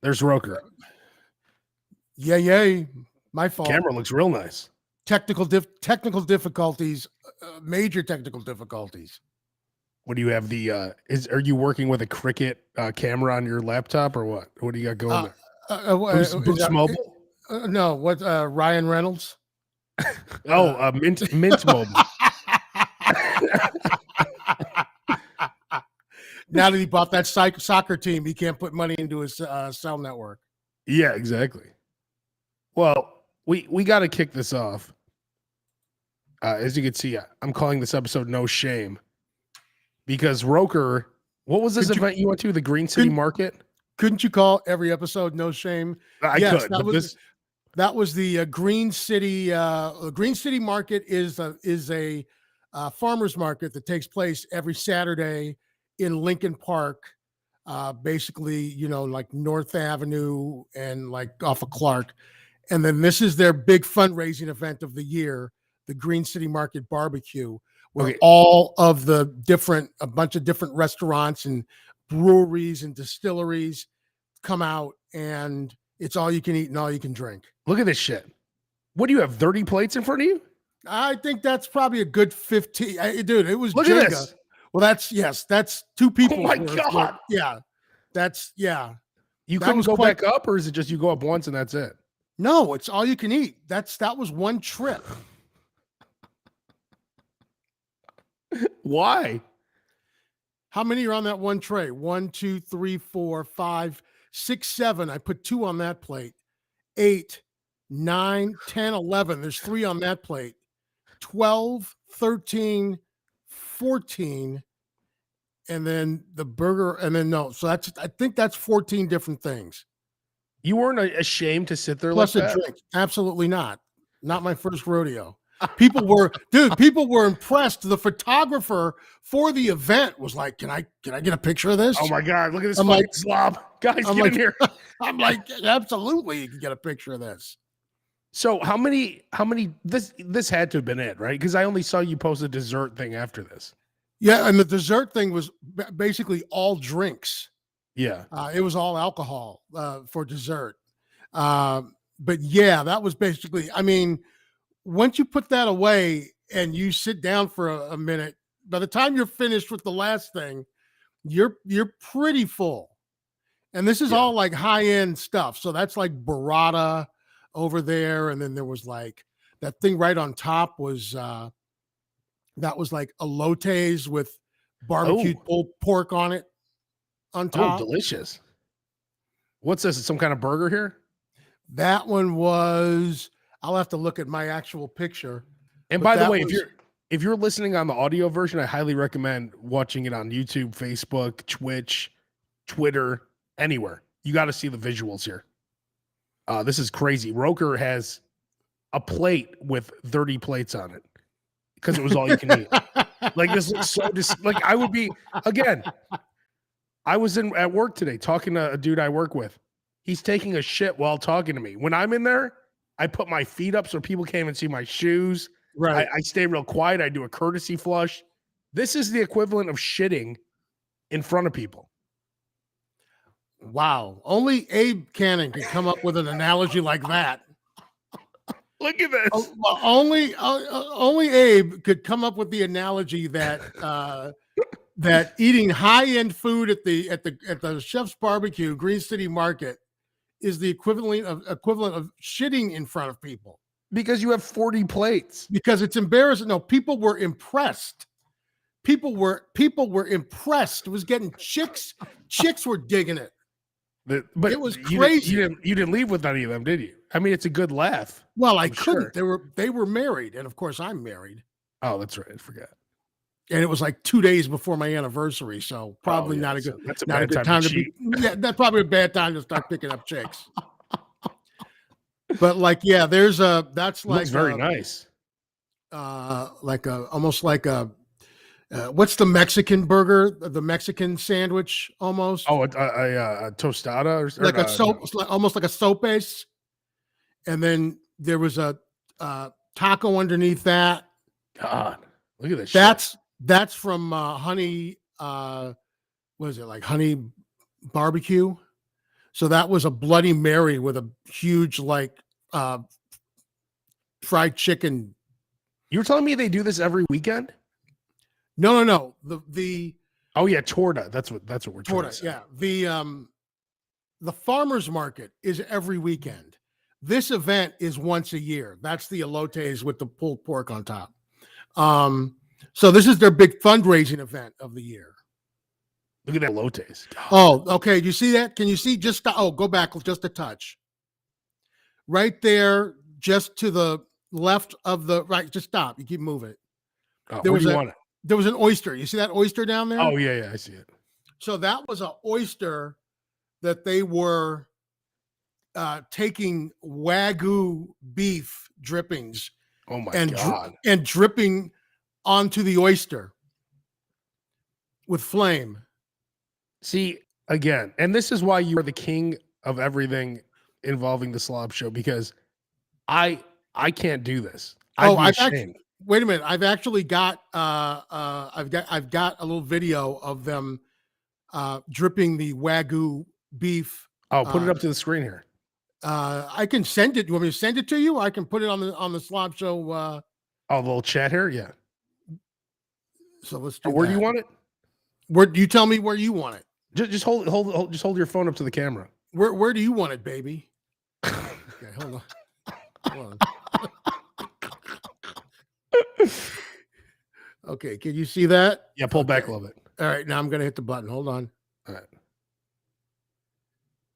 There's Roker. Yay. My fault. Camera looks real nice. Technical difficulties, major technical difficulties. What do you have? Are you working with a Cricut camera on your laptop or what? What do you got going there? Boost Mobile? No, what? Ryan Reynolds? Mint Mobile. Now that he bought that soccer team, he can't put money into his cell network. Yeah, exactly. Well, we got to kick this off. As you can see, I'm calling this episode "No Shame" because Roker. What was this event you went to? The Green City Market. Couldn't you call every episode "No Shame"? I could. That was the Green City. Green City Market is a farmers market that takes place every Saturday in Lincoln Park, basically, like North Avenue and like off of Clark. And then this is their big fundraising event of the year, the Green City Market Barbecue, where a bunch of different restaurants and breweries and distilleries come out, and it's all you can eat and all you can drink. Look at this shit. What do you have, 30 plates in front of you? I think that's probably a good 15. Dude, it was Look Jenga. At this. Well, that's two people. Oh my God. Yeah. You couldn't go back up, or is it just you go up once and that's it? No, it's all you can eat. That was one trip. Why? How many are on that one tray? 1, 2, 3, 4, 5, 6, 7. I put 2 on that plate. 8, 9, 10, 11. There's 3 on that plate. 12, 13, 14. And then the burger. And then so I think that's 14 different things. You weren't ashamed to sit there plus like a that? drink? Absolutely not. Not my first rodeo. People were impressed. The photographer for the event was like, "Can I get a picture of this?" Oh my God! Look at this fucking slob, guys! Get in here. I'm like, absolutely, you can get a picture of this. So how many? This had to have been it, right? Because I only saw you post a dessert thing after this. Yeah, and the dessert thing was basically all drinks. Yeah, it was all alcohol for dessert. But yeah, that was basically. I mean, once you put that away and you sit down for a minute, by the time you're finished with the last thing, you're pretty full. And this is all like high end stuff. So that's like burrata over there, and then there was like that thing right on top was that was like elotes with barbecued pulled pork on it. On top. Oh, delicious. What's this? Some kind of burger here? That one was, I'll have to look at my actual picture. And by the way, if you're listening on the audio version, I highly recommend watching it on YouTube, Facebook, Twitch, Twitter, anywhere. You got to see the visuals here. This is crazy. Roker has a plate with 30 plates on it because it was all you can eat. Like this looks so like I would be again. I was at work today talking to a dude I work with. He's taking a shit while talking to me. When I'm in there, I put my feet up so people can't even see my shoes. Right. I stay real quiet. I do a courtesy flush. This is the equivalent of shitting in front of people. Wow. Only Abe Cannon could come up with an analogy like that. Look at this. Only Abe could come up with the analogy that that eating high-end food at the Chef's Barbecue, Green City Market, is the equivalent of shitting in front of people. Because you have 40 plates. Because it's embarrassing. No, people were impressed. People were impressed. It was getting chicks were digging it. But it was crazy. You didn't leave with any of them, did you? I mean, it's a good laugh. Well, I couldn't. Sure. They were married, and of course I'm married. Oh, that's right. I forgot. And it was like 2 days before my anniversary, so probably not a good time to be. Yeah, that's probably a bad time to start picking up chicks. But like, yeah, that's like very nice. Almost like a what's the Mexican burger? The Mexican sandwich, almost. Oh, a tostada, or like a soap, almost like a sopes. And then there was a taco underneath that. God, look at this. That's from Honey. What is it, like Honey Barbecue? So that was a Bloody Mary with a huge like fried chicken. You were telling me they do this every weekend? No. The Oh yeah, torta. That's what we're trying to torta. say. Yeah. The farmers market is every weekend. This event is once a year. That's the elotes with the pulled pork on top. So this is their big fundraising event of the year. Look at that elotes. Oh, okay. Do you see that? Can you see just go back just a touch. Right there, just to the left of the right. Just stop. You keep moving. Oh, There where was do you want it? There was an oyster. You see that oyster down there? Oh yeah, I see it. So that was an oyster that they were taking Wagyu beef drippings. Oh my and God. And dripping onto the oyster with flame. See, again, and this is why you are the king of everything involving the SLOB show, because I can't do this. Wait a minute. I've actually got I've got a little video of them dripping the Wagyu beef. Oh, put it up to the screen here. I can send it. You want me to send it to you? I can put it on the SLOB show. Oh, a little chat here, yeah. So let's do. Where do you want it? Where do you tell me where you want it? Just hold your phone up to the camera. Where do you want it, baby? Okay, hold on. Hold on. Okay, can you see that? Yeah, pull back a little bit. All right, now I'm gonna hit the button. Hold on. All right.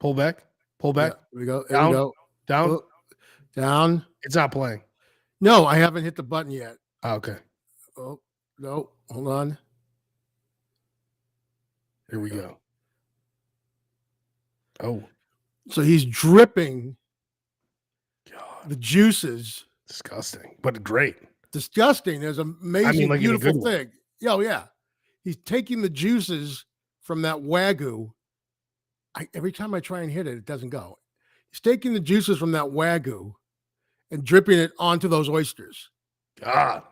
Pull back. Pull back. Yeah, here we go. Down. We go. Down. Oh, down. It's not playing. No, I haven't hit the button yet. Oh, okay. Oh, no. Hold on. Here we go. Oh. So he's dripping God. the juices. Disgusting, but great. Disgusting. There's an amazing, like beautiful thing. Oh, yeah. He's taking the juices from that Wagyu. Every time I try and hit it, it doesn't go. He's taking the juices from that Wagyu and dripping it onto those oysters. God.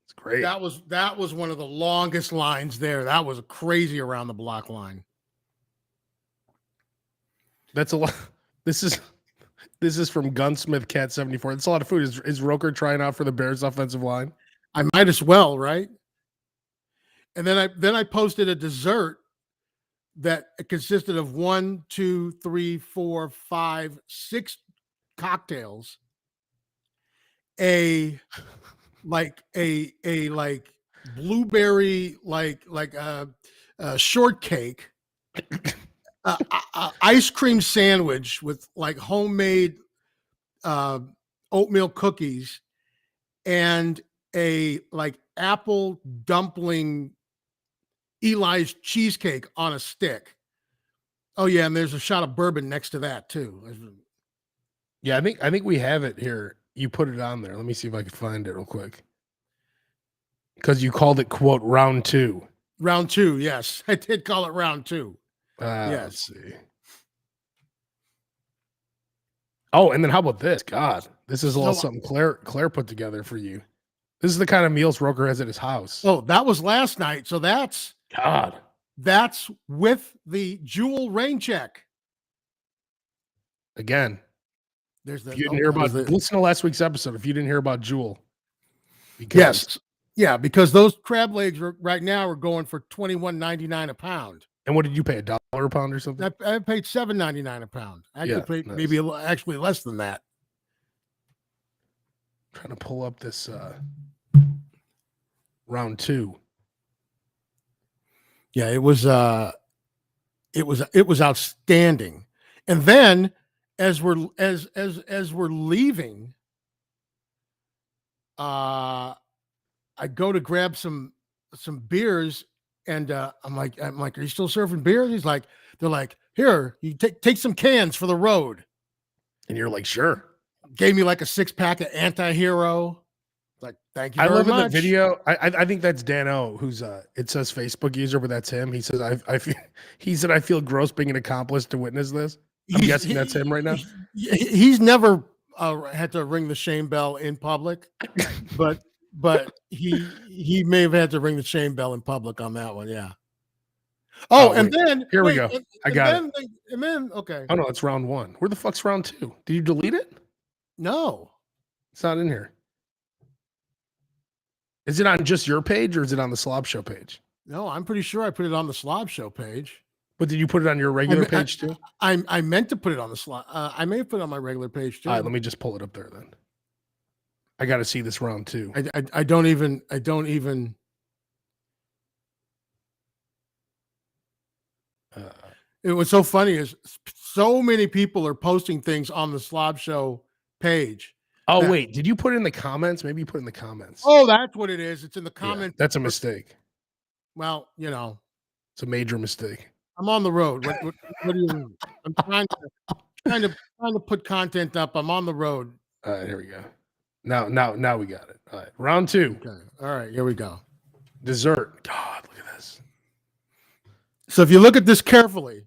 It's great. That was one of the longest lines there. That was a crazy around the block line. That's a lot. This is from Gunsmith Cat 74. That's a lot of food. Is Roker trying out for the Bears offensive line? I might as well, right? And then I posted a dessert that consisted of 1, 2, 3, 4, 5, 6 cocktails, a blueberry shortcake, ice cream sandwich with like homemade oatmeal cookies, and a like apple dumpling Eli's cheesecake on a stick. Oh yeah, and there's a shot of bourbon next to that too. Yeah, I think we have it here. You put it on there. Let me see if I can find it real quick. Because you called it, quote, round 2. Round 2, yes. I did call it round 2. Yes. Let's see. Oh, and then how about this? God, this is a little something Claire put together for you. This is the kind of meals Roker has at his house. Oh, that was last night. So that's God. That's with the Jewel rain check. Again, there's the. If you didn't hear about listen to last week's episode. If you didn't hear about Jewel, yes, yeah, because those crab legs right now are going for $21.99 a pound. And what did you pay? $1 a pound or something? I paid $7.99 a pound. I paid maybe actually less than that. I'm trying to pull up this round 2. Yeah, it was outstanding. And then as we're leaving, I go to grab some beers, and I'm like, are you still serving beer? He's like, they're like, here, you take some cans for the road. And you're like, sure. Gave me like a 6-pack of Anti-Hero. Like, thank you very much. I love in the video. I think that's Dan O, who's it says Facebook user, but that's him. He says he said I feel gross being an accomplice to witness this. I'm guessing that's him right now. He's never had to ring the shame bell in public, but he may have had to ring the shame bell in public on that one. Yeah. Oh, Oh, and wait. then Here we wait, go. I and got then it. and then okay. Oh no, it's round 1. Where the fuck's round 2? Did you delete it? No. It's not in here. Is it on just your page or is it on the Slob Show page? No, I'm pretty sure I put it on the Slob Show page. But did you put it on your regular page too? I meant to put it on the Slob. I may have put it on my regular page too. All right, let me just pull it up there then. I got to see this round 2. I don't even. It was so funny is so many people are posting things on the Slob Show page. Oh that- wait, did you put it in the comments? Maybe you put it in the comments. Oh, that's what it is. It's in the Yeah, comments. that's a mistake. Well, you know, It's a major mistake. I'm on the road. What do you mean? I'm trying to put content up. I'm on the road. All right, here we go. Now we got it. All right, round 2. Okay. All right, here we go. Dessert. God, look at this. So if you look at this carefully,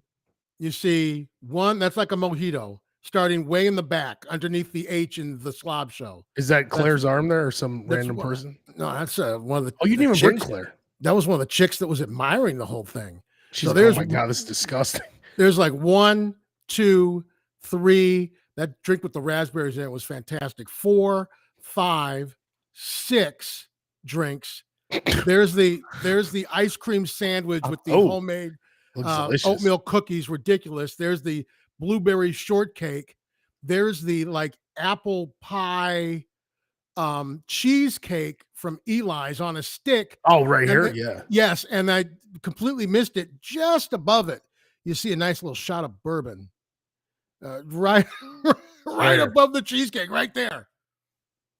you see one that's like a mojito starting way in the back underneath the H in the Slob Show. Is that Claire's arm there or some that's random what- person? No, that's one of the. Oh, you the didn't even bring chicks- Claire. That was one of the chicks that was admiring the whole thing. She's So like, oh there's- my God, this is disgusting. There's like 1, 2, 3. That drink with the raspberries in it was fantastic. 4, 5, 6 drinks. There's the ice cream sandwich with the Oh, homemade Looks delicious. oatmeal cookies, ridiculous. There's the blueberry shortcake. There's the like apple pie cheesecake from Eli's on a stick. Oh, right And here. then- Yeah. Yes, and I completely missed it. Just above it, you see a nice little shot of bourbon. Right There. above the cheesecake, right there.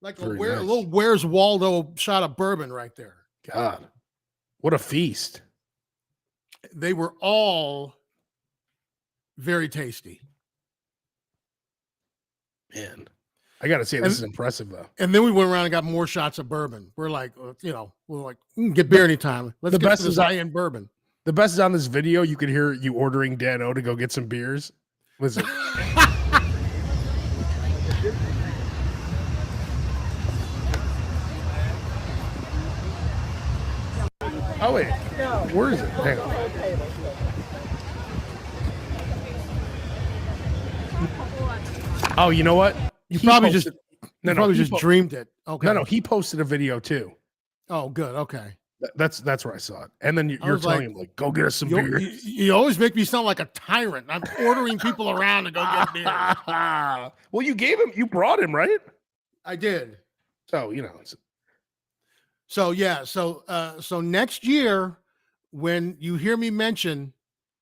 Like a, Very a nice. little Where's Waldo shot of bourbon right there. God, what a feast. They were all very tasty. Man, I got to say, this is impressive, though. And then we went around and got more shots of bourbon. We're like, get beer anytime. Let's The get best to is this high-end bourbon. The best is on this video, you could hear you ordering Dan O to go get some beers. Was it? Oh, wait. Where is it? Hang on. Oh, you know what? You probably just he just dreamed it. Okay. No, he posted a video too. Oh, good. Okay. That's where I saw it. And then I you're was telling him like, go get us some beer. You always make me sound like a tyrant. I'm ordering people around to go get beer. Well, you brought him, right? I did. So, you know. So yeah, so next year, when you hear me mention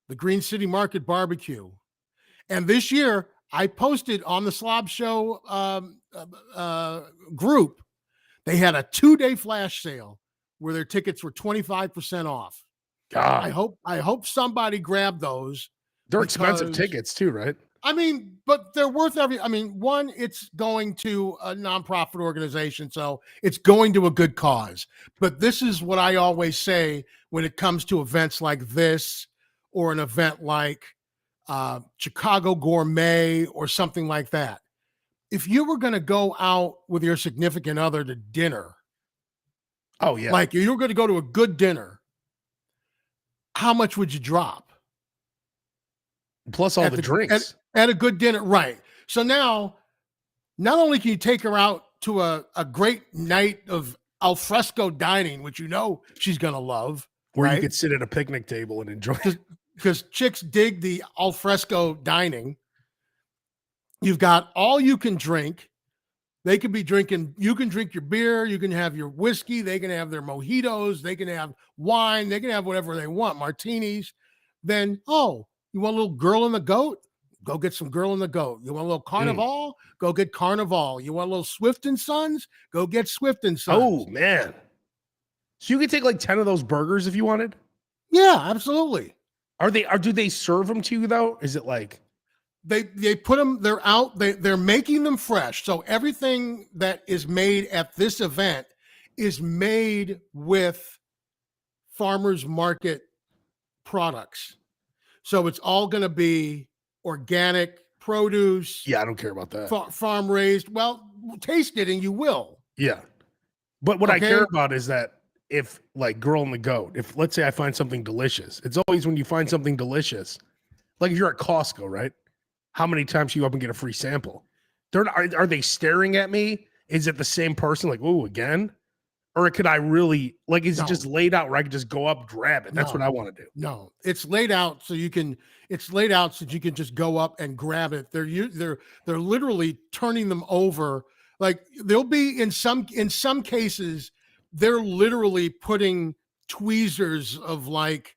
the Green City Market Barbecue, and this year I posted on the Slob Show group, they had a 2-day flash sale where their tickets were 25% off. God, I hope somebody grabbed those. they're expensive because- tickets too, right? I mean, but they're worth one, it's going to a nonprofit organization, so it's going to a good cause. But this is what I always say when it comes to events like this, or an event like Chicago Gourmet or something like that. If you were going to go out with your significant other to dinner, Oh yeah. like you were going to go to a good dinner, how much would you drop? Plus all at the the- drinks. At a good dinner, right? So now, not only can you take her out to a great night of alfresco dining, which you know she's going to love, where right? you could sit at a picnic table and enjoy it. because chicks dig the alfresco dining. You've got all you can drink. They could be drinking, you can drink your beer, you can have your whiskey, they can have their mojitos, they can have wine, they can have whatever they want, martinis. Then, oh, you want a little girl in the goat? Go get some girl in the goat. You want a little carnival? Go get carnival. You want a little Swift and Sons? Go get Swift and Sons. Oh man. So you could take like 10 of those burgers if you wanted? Yeah, absolutely. Do they serve them to you though? Is it like They put them, they're out, they're making them fresh. So everything that is made at this event is made with farmers market products. So it's all going to be organic produce, yeah, I don't care about that. farm raised. Well, taste it and you will. Yeah. But what I Okay. care about is that if like girl and the goat, if let's say I find something delicious, it's always when you find something delicious, like if you're at Costco, right? How many times you up and get a free sample? They're not, are they staring at me? Is it the same person? Like, oh, again? Or could I really like? Is it just laid out where I could just go up, grab it? That's what I want to do. No, it's laid out so you can. It's laid out so you can just go up and grab it. They're literally turning them over. Like they'll be in some cases, they're literally putting tweezers of like,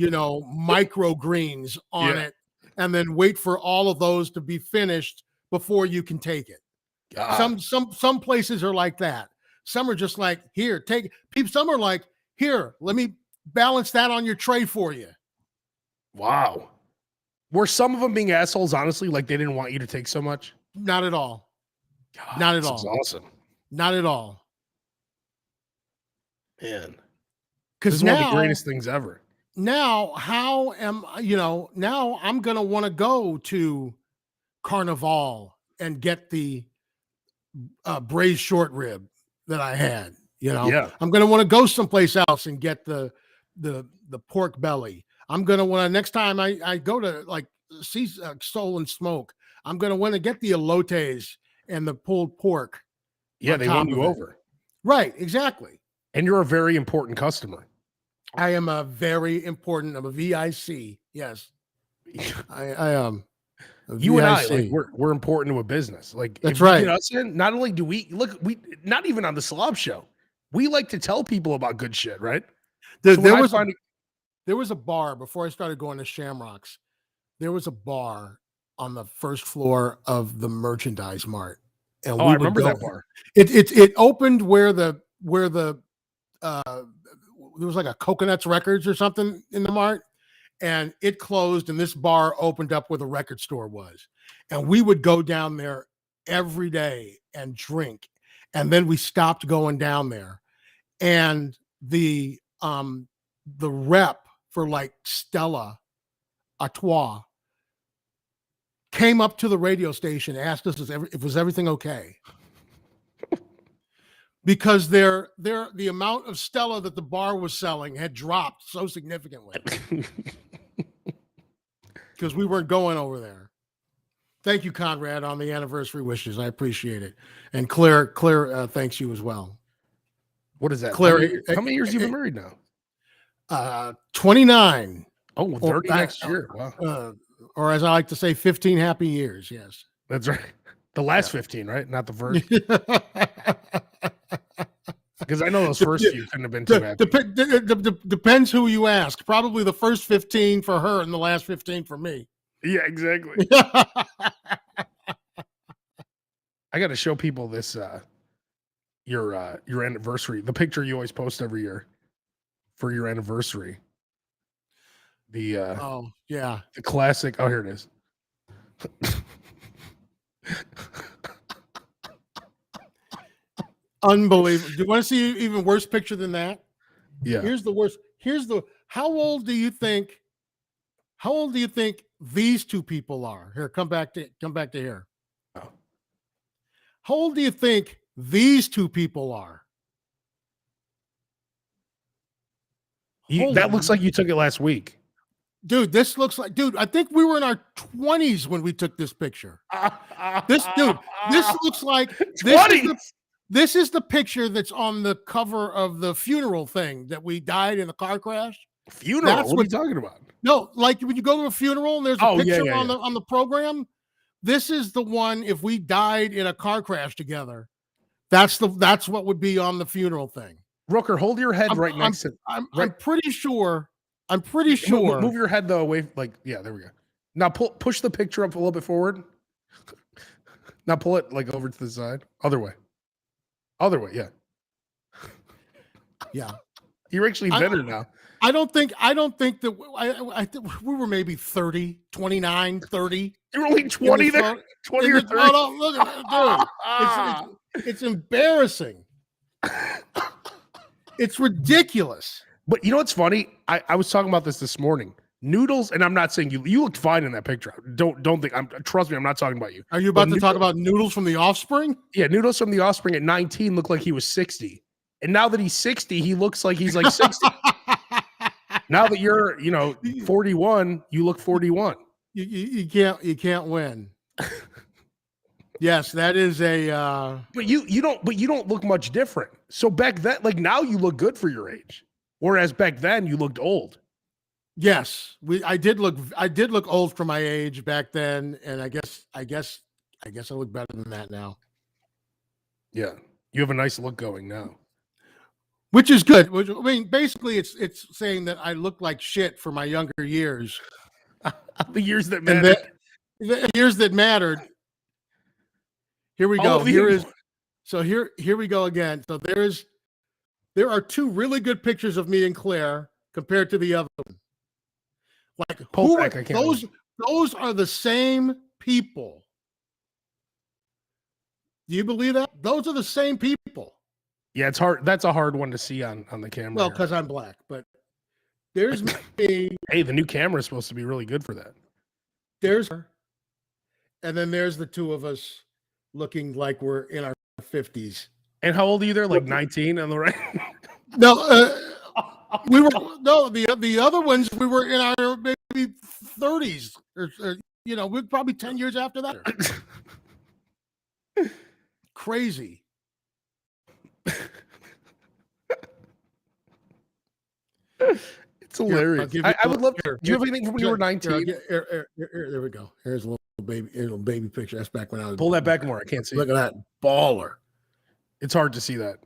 microgreens on it, and then wait for all of those to be finished before you can take it. God. Some places are like that. Some are just like, here, take it. Some are like, here, let me balance that on your tray for you. Wow. Were some of them being assholes, honestly, like they didn't want you to take so much? Not at all. God, not at this all. is awesome. Not at all. Man. Because one of the greatest things ever. Now, now I'm going to want to go to Carnival and get the braised short rib that I had, I'm going to want to go someplace else and get the pork belly. I'm going to want to, next time I go to like see Soul and Smoke, I'm going to want to get the elotes and the pulled pork. Yeah. They won you over. Right. Exactly. And you're a very important customer. I am I'm a VIC. Yes. I am. You and I, like, we're important to a business. Like, that's right. Us in, not only do we not even on the Slob Show, we like to tell people about good shit, right? There was a bar before I started going to Shamrocks. There was a bar on the first floor of the merchandise mart, and I remember that bar. It opened where there was like a Coconuts Records or something in the mart. And it closed, and this bar opened up where the record store was. And we would go down there every day and drink. And then we stopped going down there. And the rep for like Stella Artois came up to the radio station, asked us if was everything okay. Because the amount of Stella that the bar was selling had dropped so significantly. Because we weren't going over there. Thank you, Conrad, on the anniversary wishes. I appreciate it. And Claire thanks you as well. What is that? Claire, how many years have you been married now? 29. Oh, 30 next year. Wow. Or as I like to say, 15 happy years. Yes. That's right. The last 15, right? Not the first. Because I know those first few couldn't have been too happy. Depends who you ask. Probably the first 15 for her and the last 15 for me. Yeah, exactly. I got to show people this your anniversary. The picture you always post every year for your anniversary. The the classic. Oh, here it is. Unbelievable. Do you want to see an even worse picture than that? Yeah. Here's the worst. How old do you think these two people are? Here, come back to here. Oh. How old do you think these two people are? That looks like you took it last week. Dude, this looks like, I think we were in our 20s when we took this picture. This looks like 20s. This is the picture that's on the cover of the funeral thing that we died in the car crash. Funeral? What are you talking about? No, like when you go to a funeral and there's a picture on the program. This is the one if we died in a car crash together. That's what would be on the funeral thing. Rooker, hold your head next to. I'm pretty sure. Move your head though away. Like, yeah, there we go. Now push the picture up a little bit forward. Now pull it like over to the side. Other way, yeah. Yeah. You're actually better now. I don't think that I think we were maybe 30, 29, 30. You're only 20 there? 20 or 30? No, look at it, dude. It's embarrassing. It's ridiculous. But you know what's funny? I was talking about this morning. Noodles, and I'm not saying you looked fine in that picture. Don't think trust me, I'm not talking about you. Are you about to talk about Noodles from the Offspring? Yeah, Noodles from the Offspring at 19 looked like he was 60. And now that he's 60, he looks like he's like 60. Now that you're, 41, you look 41. You can't win. Yes, that is a. But you don't look much different. So back then, like now, you look good for your age, whereas back then you looked old. Yes, I did look old for my age back then, and I guess I look better than that now. Yeah, you have a nice look going now, which is good. I mean, basically, it's saying that I look like shit for my younger years, the years that mattered. The years that mattered. Here we go. Here we go again. So there are two really good pictures of me and Claire compared to the other one. Like those are the same people. Do you believe that? Those are the same people. Yeah, it's hard. That's a hard one to see on the camera. Well, because I'm black, but there's me. Hey, the new camera is supposed to be really good for that. There's her. And then there's the two of us looking like we're in our 50s. And how old are you there? Like 19 on the right? No, the other ones we were in our maybe 30s or we're probably 10 years after that. Crazy. It's hilarious. I would love to. Do you have anything from when you were 19? Here we go. Here's a little baby picture. That's back when I was. Pull that back more. I can't see. Look at that baller. It's hard to see that.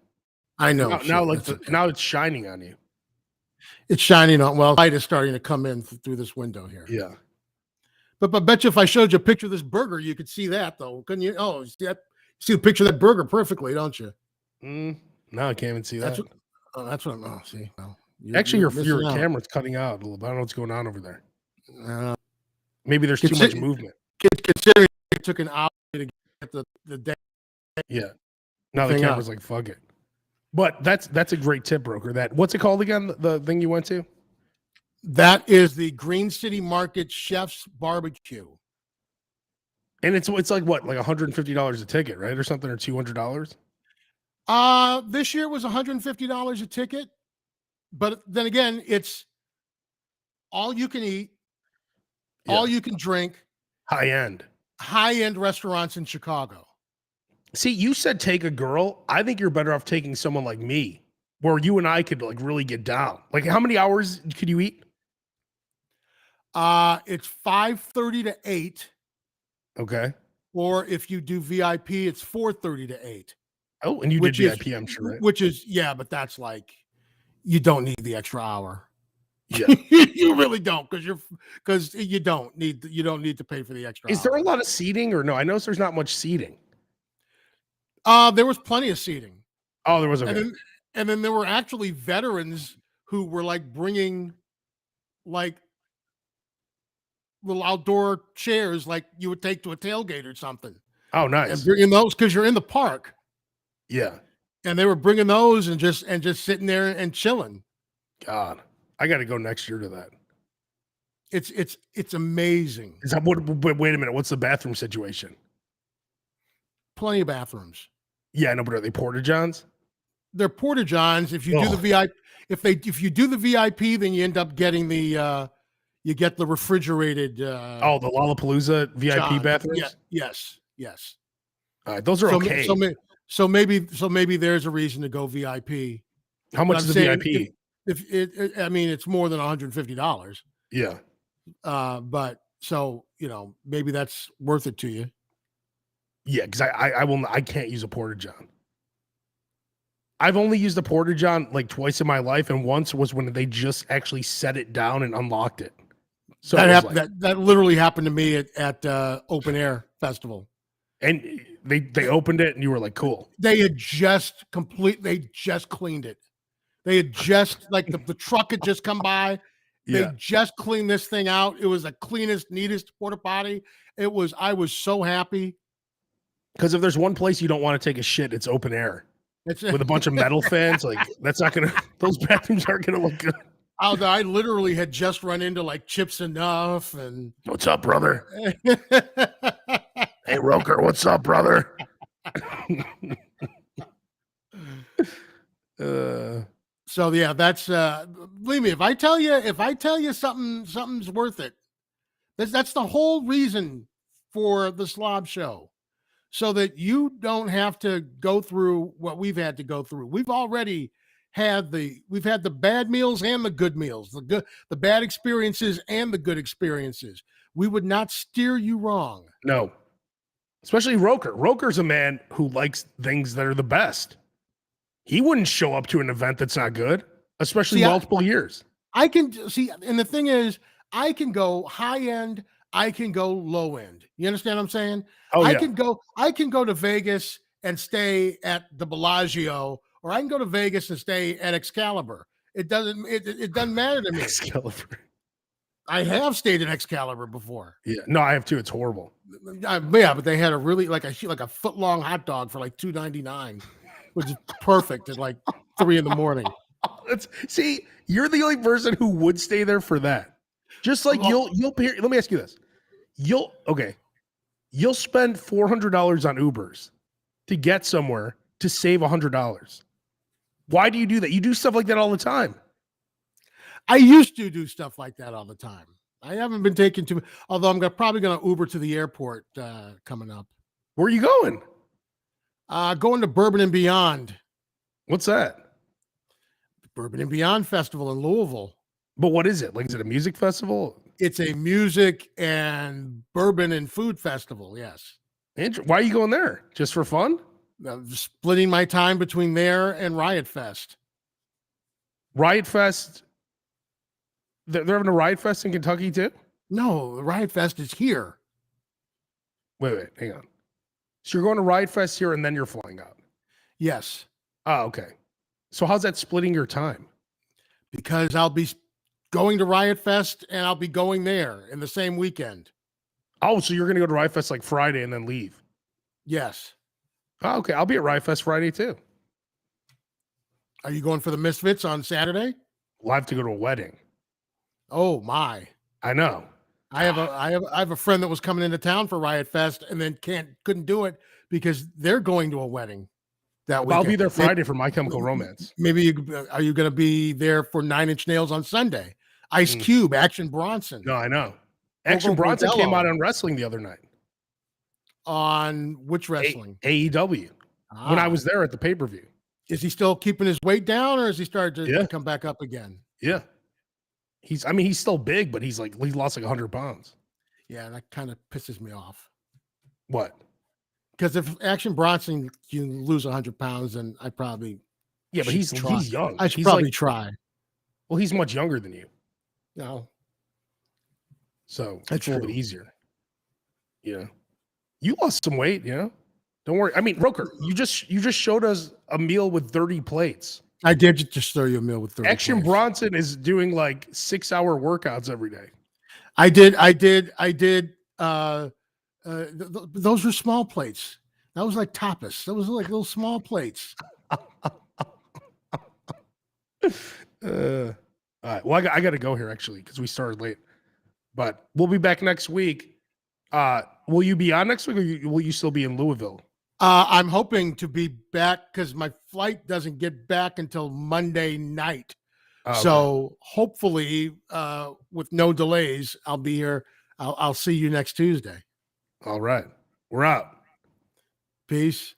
I know. Now it's shining on you. It's shining on. Well, light is starting to come in through this window here. Yeah. But bet you if I showed you a picture of this burger, you could see that though, couldn't you? Oh, see the picture of that burger perfectly, don't you? No, I can't even see that. That's what I'm. Oh, see. Well, actually, your camera's cutting out a little bit. I don't know what's going on over there. Maybe there's too much movement. Considering it took an hour to get the day. Yeah. Now the camera's like, fuck it. But that's a great tip, broker. What's it called again? The thing you went to? That is the Green City Market Chef's Barbecue. And it's like what, like $150 a ticket, right, or something, or $200? This year was $150 a ticket, but then again, it's all you can eat, all you can drink, high end restaurants in Chicago. See, you said take a girl. I think you're better off taking someone like me, where you and I could like really get down. Like, how many hours could you eat? It's 5:30 to 8. Okay. Or if you do VIP, it's 4:30 to 8. Oh, and you did VIP, I'm sure, right? Which is, yeah, but that's like, you don't need the extra hour. Yeah. You really don't, because you don't need to pay for the extra hour. Is there a lot of seating or no? I noticed there's not much seating. There was plenty of seating. Oh, there was. Okay. And then there were actually veterans who were like bringing like little outdoor chairs like you would take to a tailgate or something. Oh, nice. And bringing those because you're in the park. Yeah. And they were bringing those and just sitting there and chilling. God, I got to go next year to that. It's amazing. Is that what? Wait a minute. What's the bathroom situation? Plenty of bathrooms. Yeah, no, but are they porta-johns? They're porta-johns. If you do the VIP, if you do the VIP, then you end up getting the you get the refrigerated. The Lollapalooza VIP bathrooms. Yes. All right, those are okay. So maybe there's a reason to go VIP. How much is the VIP? I mean, it's more than $150. Yeah. But so maybe that's worth it to you. Yeah, because I can't use a porta-john. I've only used a porta-john like twice in my life, and once was when they just actually set it down and unlocked it. So that literally happened to me at Open Air Festival. And they opened it, and you were like, "Cool." They had just cleaned it. They had just like the truck had just come by. They just cleaned this thing out. It was the cleanest, neatest porta potty. I was so happy. Because if there's one place you don't want to take a shit, it's open air. With a bunch of metal fans. Like, those bathrooms aren't gonna look good. I literally had just run into like Chips Enough and what's up, brother? Hey, Roker, what's up, brother? So yeah, that's believe me, if I tell you something's worth it. That's the whole reason for the Slob show. So that you don't have to go through what we've had to go through. We've had the bad meals and the good meals, the bad experiences and the good experiences. We would not steer you wrong. No. Especially Roker. Roker's a man who likes things that are the best. He wouldn't show up to an event that's not good, especially multiple years. I can see, and the thing is, I can go high end, I can go low end. You understand what I'm saying? Oh, I yeah. can go to Vegas and stay at the Bellagio, or I can go to Vegas and stay at Excalibur. It doesn't matter to me. Excalibur. I have stayed at Excalibur before. Yeah. No, I have too. It's horrible. Yeah, but they had a really like a foot long hot dog for like $2.99, which is perfect at like 3 a.m. See, you're the only person who would stay there for that. Just like you'll pay. Let me ask you this: you'll spend $400 on Ubers to get somewhere to save $100. Why do you do that? You do stuff like that all the time. I used to do stuff like that all the time. I haven't been taken to, although I'm probably going to Uber to the airport coming up. Where are you going? Going to Bourbon and Beyond. What's that? Bourbon and Beyond Festival in Louisville. But what is it? Like, is it a music festival? It's a music and bourbon and food festival. Yes. Why are you going there? Just for fun? Splitting my time between there and Riot Fest. Riot Fest. They're having a Riot Fest in Kentucky too? No, the Riot Fest is here. Wait, hang on. So you're going to Riot Fest here and then you're flying out? Yes. Oh, okay. So how's that splitting your time? Because I'll be going to Riot Fest and I'll be going there in the same weekend. Oh, so you're going to go to Riot Fest like Friday and then leave? Yes. Oh, okay. I'll be at Riot Fest Friday too. Are you going for the Misfits on Saturday? Well, I have to go to a wedding. Oh my! I know. I have a friend that was coming into town for Riot Fest and then couldn't do it because they're going to a wedding that weekend. I'll be there Friday for My Chemical Romance. Maybe are you going to be there for 9 Inch Nails on Sunday? Ice Cube, Action Bronson. No, I know. Action Bronson came out on wrestling the other night. On which wrestling? AEW. When I was there at the pay-per-view. Is he still keeping his weight down, or has he started to come back up again? Yeah. He's still big, but he lost like 100 pounds. Yeah, that kind of pisses me off. What? Because if Action Bronson can lose 100 pounds, then I probably but he's young. I should probably try. Well, he's much younger than you. No. So it's a little bit easier. Yeah. You lost some weight, Don't worry. I mean, Roker, you just showed us a meal with 30 plates. I did just throw you a meal with 30 Action plates. Bronson is doing like 6-hour workouts every day. I did. Those were small plates. That was like tapas. That was like little small plates. All right. Well, I got to go here actually because we started late. But we'll be back next week. Will you be on next week, or will you still be in Louisville? I'm hoping to be back because my flight doesn't get back until Monday night. Okay. So hopefully, with no delays, I'll be here. I'll see you next Tuesday. All right. We're out. Peace.